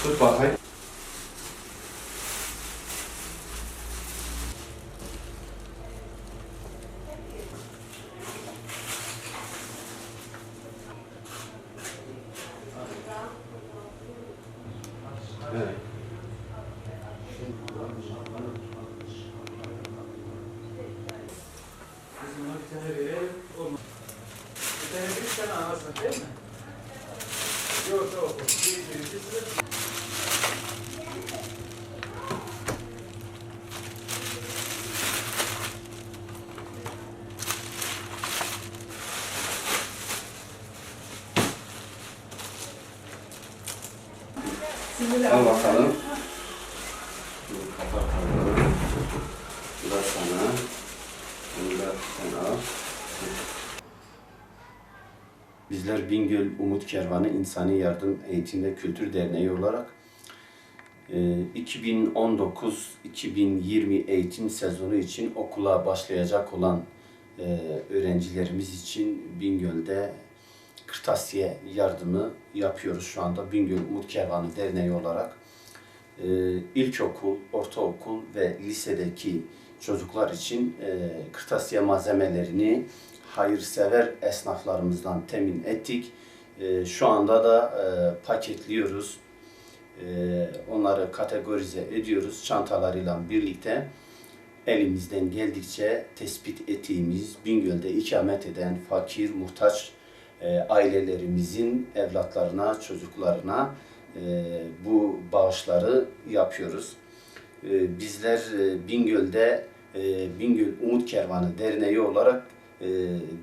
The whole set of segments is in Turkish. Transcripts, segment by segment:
Tut bakayım. Evet. Biz buna bir tane verelim. Olmaz. Bir tane bir tane alırsın değil mi? Yok yok. Bir sıra. Al bakalım. Bunu kapatalım. Bu da sana. Bunu da sen al. Bizler Bingöl Umut Kervanı İnsani Yardım Eğitim ve Kültür Derneği olarak 2019-2020 eğitim sezonu için okula başlayacak olan öğrencilerimiz için Bingöl'de kırtasiye yardımı yapıyoruz şu anda Bingöl Umut Kervanı Derneği olarak. İlkokul, ortaokul ve lisedeki çocuklar için kırtasiye malzemelerini hayırsever esnaflarımızdan temin ettik. Şu anda da paketliyoruz. Onları kategorize ediyoruz çantalarıyla birlikte. Elimizden geldikçe tespit ettiğimiz Bingöl'de ikamet eden fakir, muhtaç ailelerimizin evlatlarına, çocuklarına bu bağışları yapıyoruz. Bizler Bingöl'de Bingöl Umut Kervanı Derneği olarak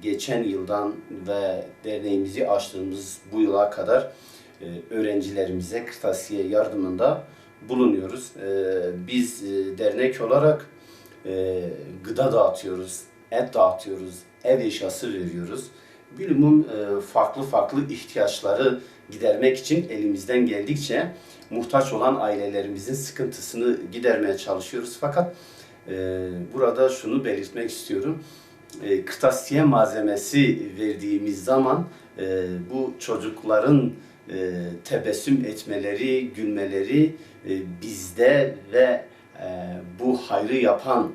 geçen yıldan ve derneğimizi açtığımız bu yıla kadar öğrencilerimize kırtasiye yardımında bulunuyoruz. Biz dernek olarak gıda dağıtıyoruz, et dağıtıyoruz, ev eşyası veriyoruz. Bilumum farklı ihtiyaçları gidermek için elimizden geldikçe muhtaç olan ailelerimizin sıkıntısını gidermeye çalışıyoruz. Fakat burada şunu belirtmek istiyorum. Kırtasiye malzemesi verdiğimiz zaman bu çocukların tebessüm etmeleri, gülmeleri bizde ve bu hayrı yapan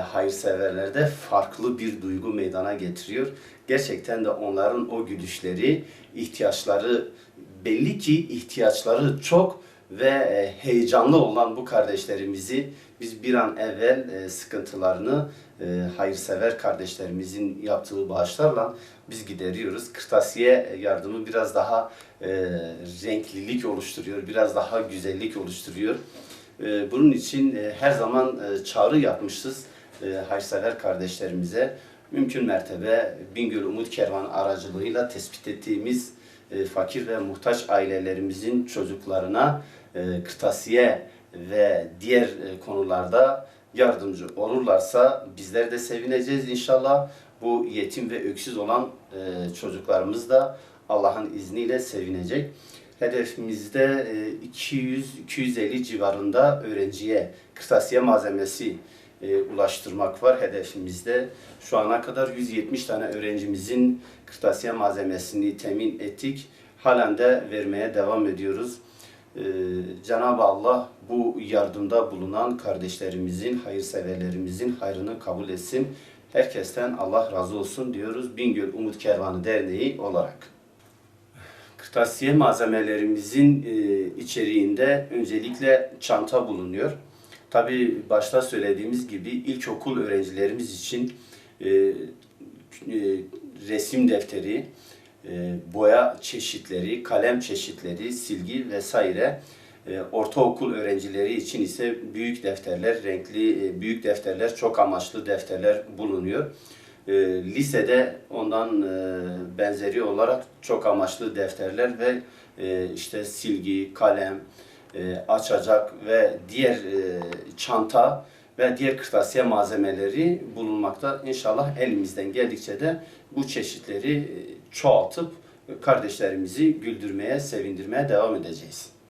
hayırseverlerde farklı bir duygu meydana getiriyor. Gerçekten de onların o gülüşleri, ihtiyaçları belli ki ihtiyaçları çok ve heyecanlı olan bu kardeşlerimizi biz bir an evvel sıkıntılarını hayırsever kardeşlerimizin yaptığı bağışlarla biz gideriyoruz. Kırtasiye yardımı biraz daha renklilik oluşturuyor, biraz daha güzellik oluşturuyor. Bunun için her zaman çağrı yapmışız hayırsever kardeşlerimize. Mümkün mertebe Bingöl Umut Kervanı aracılığıyla tespit ettiğimiz fakir ve muhtaç ailelerimizin çocuklarına kırtasiye ve diğer konularda yardımcı olurlarsa bizler de sevineceğiz inşallah. Bu yetim ve öksüz olan çocuklarımız da Allah'ın izniyle sevinecek. Hedefimizde 200-250 civarında öğrenciye kırtasiye malzemesi ulaştırmak var hedefimizde. Şu ana kadar 170 tane öğrencimizin kırtasiye malzemesini temin ettik. Halen de vermeye devam ediyoruz. Cenab-ı Allah bu yardımda bulunan kardeşlerimizin, hayırseverlerimizin hayrını kabul etsin. Herkesten Allah razı olsun diyoruz Bingöl Umut Kervanı Derneği olarak. Kırtasiye malzemelerimizin içeriğinde öncelikle çanta bulunuyor. Tabii başta söylediğimiz gibi ilkokul öğrencilerimiz için resim defteri, boya çeşitleri, kalem çeşitleri, silgi vesaire. Ortaokul öğrencileri için ise büyük defterler, renkli büyük defterler, çok amaçlı defterler bulunuyor. Lisede ondan benzeri olarak çok amaçlı defterler ve işte silgi, kalem, açacak ve diğer çanta ve diğer kırtasiye malzemeleri bulunmakta. İnşallah elimizden geldikçe de bu çeşitleri çoğaltıp kardeşlerimizi güldürmeye, sevindirmeye devam edeceğiz.